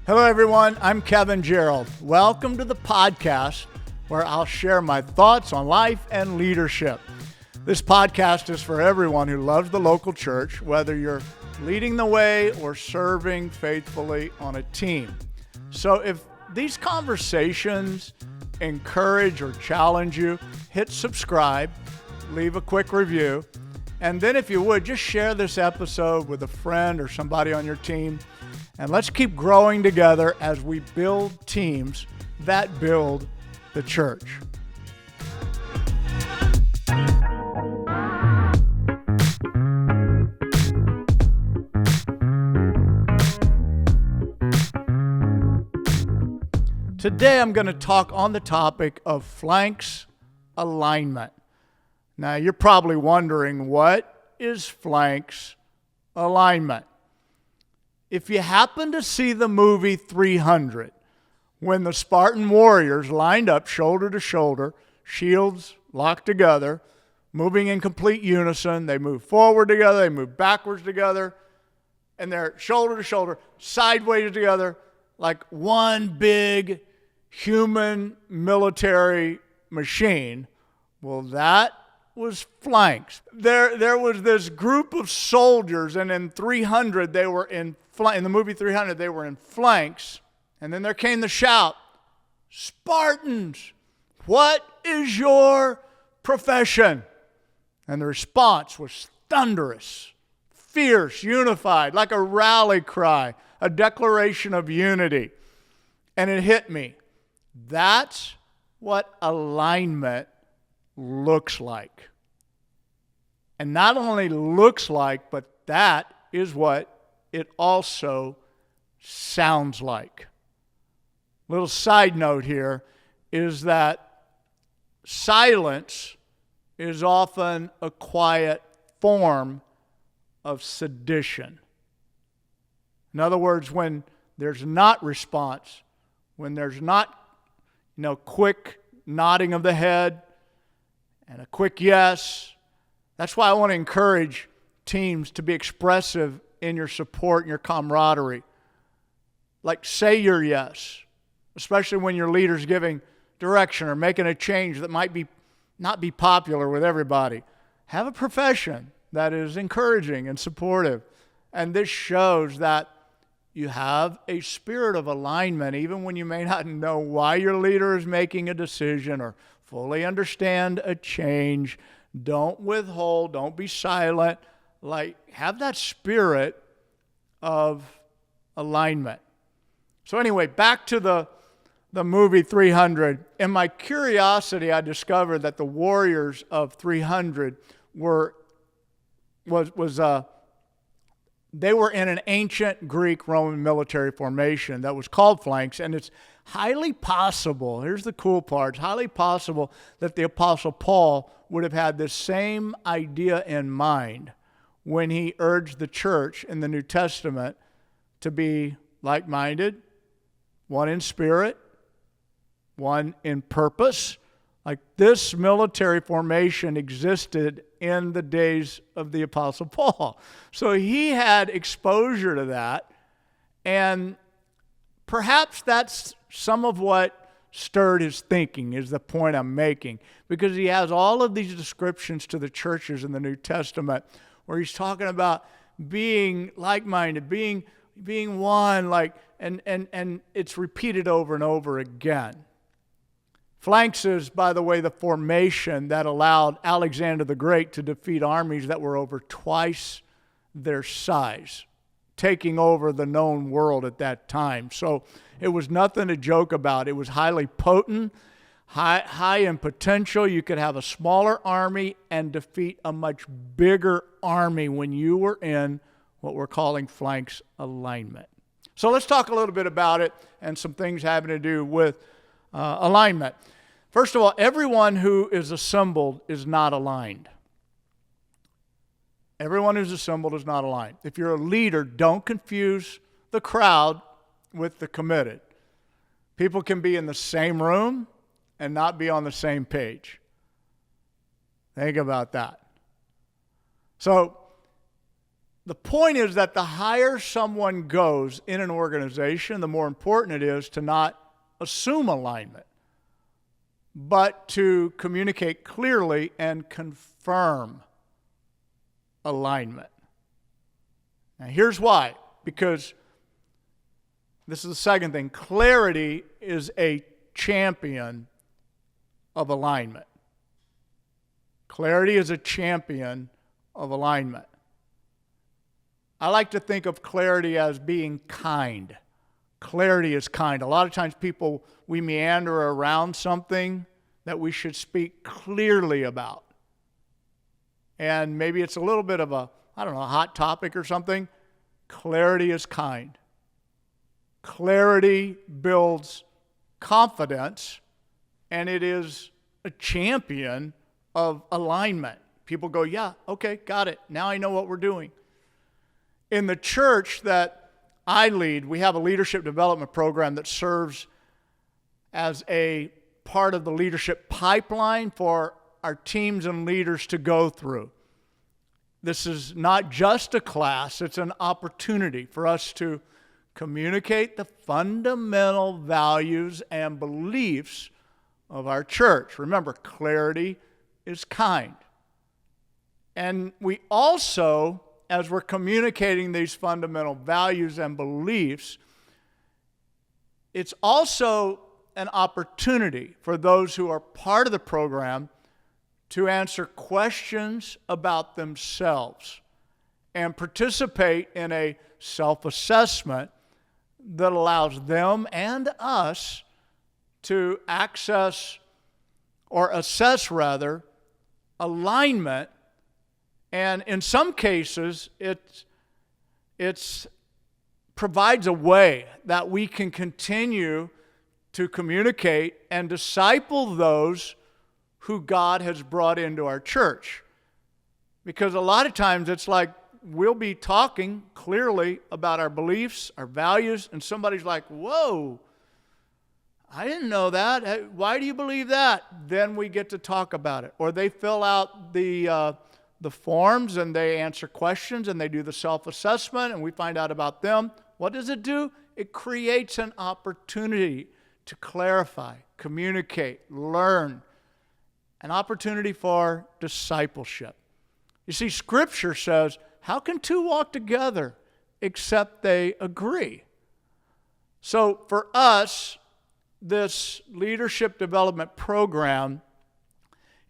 Hello, everyone. I'm Kevin Gerald. Welcome to the podcast where I'll share my thoughts on life and leadership. This podcast is for everyone who loves the local church, whether you're leading the way or serving faithfully on a team. So if these conversations encourage or challenge you, hit subscribe, leave a quick review, and then if you would, just share this episode with a friend or somebody on your team. And let's keep growing together as we build teams that build the church. Today I'm going to talk on the topic of phalanx alignment. Now you're probably wondering, what is phalanx alignment? If you happen to see the movie 300, when the Spartan warriors lined up shoulder to shoulder, shields locked together, moving in complete unison, they move forward together, they move backwards together, and they're shoulder to shoulder, sideways together, like one big human military machine. Well, that was phalanx. There was this group of soldiers, and in 300 they were in the movie 300 they were in phalanx, and then there came the shout, "Spartans, what is your profession?" And the response was thunderous, fierce, unified, like a rally cry, a declaration of unity. And it hit me. That's what alignment looks like. And not only looks like, but that is what it also sounds like. Little side note here is that silence is often a quiet form of sedition. In other words, when there's not response, when there's not, quick nodding of the head and a quick yes. That's why I want to encourage teams to be expressive in your support and your camaraderie. Like, say your yes, especially when your leader's giving direction or making a change that might not be popular with everybody. Have a profession that is encouraging and supportive. And this shows that you have a spirit of alignment, even when you may not know why your leader is making a decision or fully understand a change. Don't withhold, don't be silent. Have that spirit of alignment. So anyway, back to the movie 300. In my curiosity, I discovered that the warriors of 300 were in an ancient Greek-Roman military formation that was called phalanx, and it's highly possible, here's the cool part, it's highly possible that the Apostle Paul would have had this same idea in mind when he urged the church in the New Testament to be like-minded, one in spirit, one in purpose. Like, this military formation existed in the days of the Apostle Paul. So he had exposure to that, and perhaps that's some of what stirred his thinking, is the point I'm making, because he has all of these descriptions to the churches in the New Testament where he's talking about being like-minded, being one, and it's repeated over and over again. Phalanx is, by the way, the formation that allowed Alexander the Great to defeat armies that were over twice their size, taking over the known world at that time. So it was nothing to joke about. It was highly potent, high in potential. You could have a smaller army and defeat a much bigger army when you were in what we're calling phalanx alignment. So let's talk a little bit about it and some things having to do with alignment. First of all, everyone who is assembled is not aligned. Everyone who's assembled is not aligned. If you're a leader, don't confuse the crowd with the committed. People can be in the same room and not be on the same page. Think about that. So The point is that the higher someone goes in an organization, the more important it is to not assume alignment, but to communicate clearly and confirm alignment. Now, here's why. Because this is the second thing. Clarity is a champion of alignment. Clarity is a champion of alignment. I like to think of clarity as being kind. Clarity is kind. A lot of times we meander around something that we should speak clearly about. And maybe it's a little bit of a hot topic or something. Clarity is kind. Clarity builds confidence, and it is a champion of alignment. People go, yeah, okay, got it. Now I know what we're doing. In the church that I lead, we have a leadership development program that serves as a part of the leadership pipeline for our teams and leaders to go through. This is not just a class, it's an opportunity for us to communicate the fundamental values and beliefs of our church. Remember, clarity is kind. And we also, as we're communicating these fundamental values and beliefs, it's also an opportunity for those who are part of the program to answer questions about themselves and participate in a self-assessment that allows them and us to assess alignment. And in some cases, it provides a way that we can continue to communicate and disciple those who God has brought into our church. Because a lot of times it's like we'll be talking clearly about our beliefs, our values, and somebody's like, whoa, I didn't know that. Why do you believe that? Then we get to talk about it. Or they fill out the forms and they answer questions and they do the self-assessment and we find out about them. What does it do? It creates an opportunity to clarify, communicate, learn, an opportunity for discipleship. You see, Scripture says, how can two walk together except they agree? So for us, this leadership development program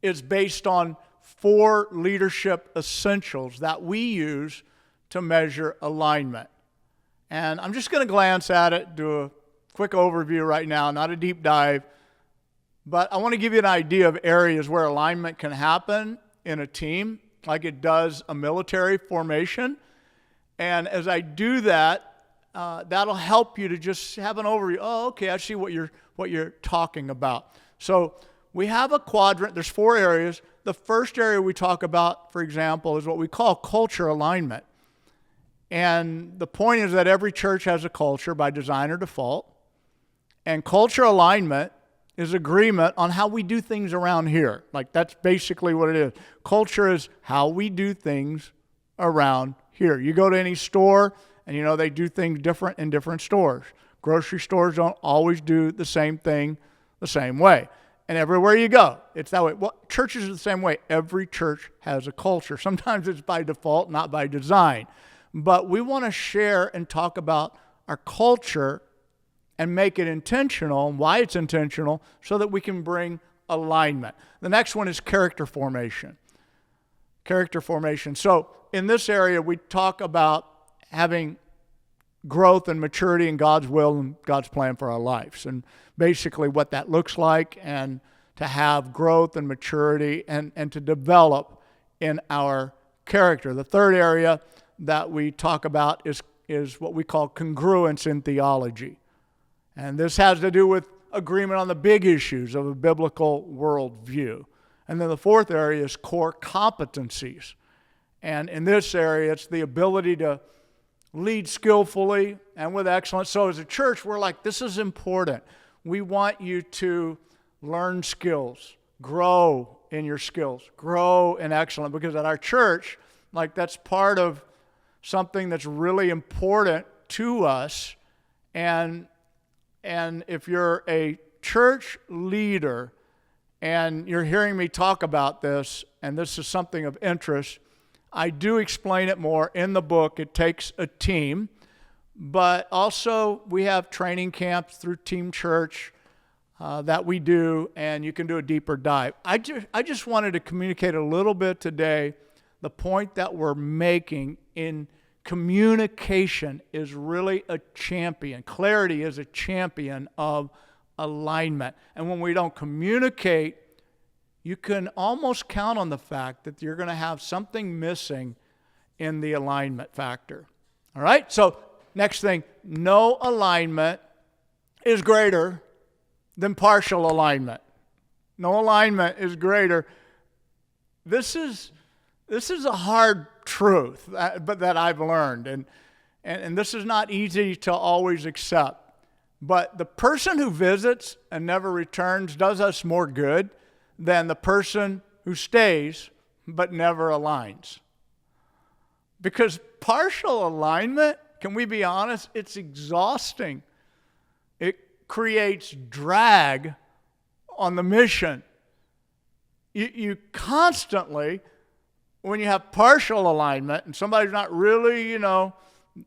is based on 4 leadership essentials that we use to measure alignment. And I'm just going to glance at it, do a quick overview right now, not a deep dive, but I want to give you an idea of areas where alignment can happen in a team, like it does a military formation. And as I do that, that'll help you to just have an overview. Oh, okay, I see what you're talking about. So we have a quadrant. There's 4 areas. The first area we talk about, for example, is what we call culture alignment. And the point is that every church has a culture by design or default. And culture alignment is agreement on how we do things around here. Like, that's basically what it is. Culture is how we do things around here. You go to any store, and you know they do things different in different stores. Grocery stores don't always do the same thing the same way. And everywhere you go, it's that way. Well, churches are the same way. Every church has a culture. Sometimes it's by default, not by design. But we want to share and talk about our culture and make it intentional and why it's intentional so that we can bring alignment. The next one is character formation. Character formation. So in this area, we talk about having growth and maturity in God's will and God's plan for our lives, and basically what that looks like, and to have growth and maturity and to develop in our character. The third area that we talk about is what we call congruence in theology. And this has to do with agreement on the big issues of a biblical worldview. And then the fourth area is core competencies. And in this area, it's the ability to lead skillfully and with excellence. So as a church, we're like, this is important. We want you to learn skills, grow in your skills, grow in excellence. Because at our church, like, that's part of something that's really important to us. And if you're a church leader and you're hearing me talk about this, and this is something of interest, I do explain it more in the book. It takes a team, but also we have training camps through Team Church that we do, and you can do a deeper dive. I just wanted to communicate a little bit today. The point that we're making in communication is really a champion. Clarity is a champion of alignment. And when we don't communicate, you can almost count on the fact that you're going to have something missing in the alignment factor. All right? So, next thing, no alignment is greater than partial alignment. No alignment is greater. This is a hard truth that I've learned, and this is not easy to always accept. But the person who visits and never returns does us more good than the person who stays but never aligns. Because partial alignment, can we be honest, it's exhausting. It creates drag on the mission. You constantly, when you have partial alignment and somebody's not really,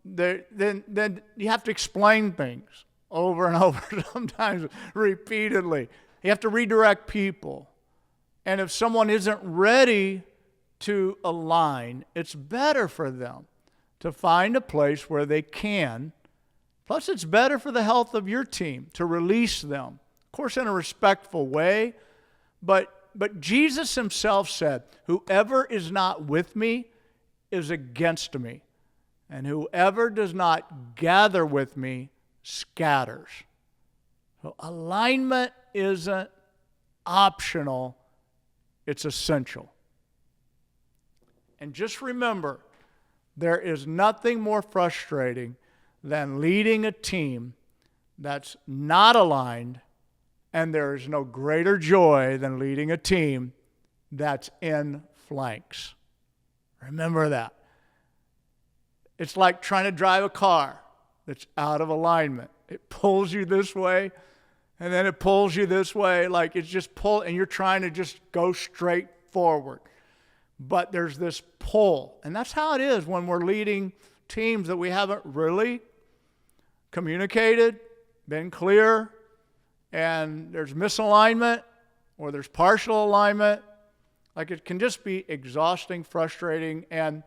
then you have to explain things over and over, sometimes repeatedly. You have to redirect people. And if someone isn't ready to align, it's better for them to find a place where they can. Plus, it's better for the health of your team to release them. Of course, in a respectful way. But Jesus himself said, "Whoever is not with me is against me. And whoever does not gather with me scatters." So alignment isn't optional, it's essential. And just remember, there is nothing more frustrating than leading a team that's not aligned, and there is no greater joy than leading a team that's in flanks. Remember that. It's like trying to drive a car that's out of alignment. It pulls you this way, and then it pulls you this way. Like it's just pull, and you're trying to just go straight forward. But there's this pull. And that's how it is when we're leading teams that we haven't really communicated, been clear, and there's misalignment or there's partial alignment. Like it can just be exhausting, frustrating, and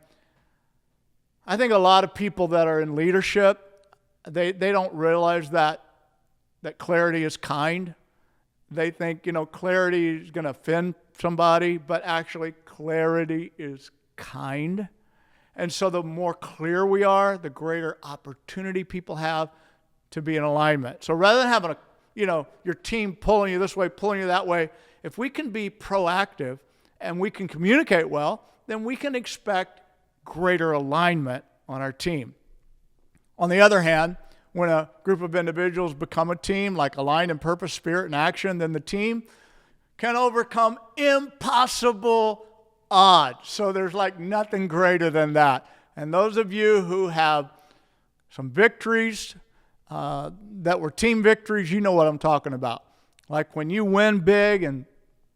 I think a lot of people that are in leadership, they don't realize that clarity is kind. They think, clarity is going to offend somebody, but actually clarity is kind. And so the more clear we are, the greater opportunity people have to be in alignment. So rather than having your team pulling you this way, pulling you that way, if we can be proactive and we can communicate well, then we can expect greater alignment on our team. On the other hand, when a group of individuals become a team, like aligned in purpose, spirit, and action, then the team can overcome impossible odds. So there's like nothing greater than that. And those of you who have some victories that were team victories, you know what I'm talking about. Like when you win big and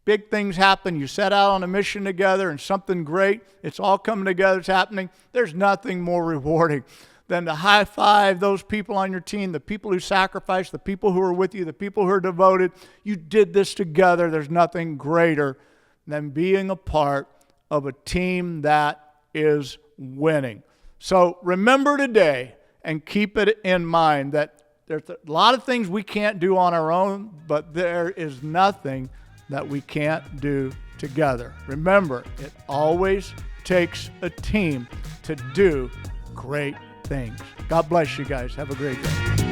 big things happen, you set out on a mission together and something great, it's all coming together, it's happening. There's nothing more rewarding than to high five those people on your team, the people who sacrificed, the people who are with you, the people who are devoted. You did this together. There's nothing greater than being a part of a team that is winning. So remember today and keep it in mind that there's a lot of things we can't do on our own, but there is nothing that we can't do together. Remember, it always takes a team to do great things. God bless you guys. Have a great day.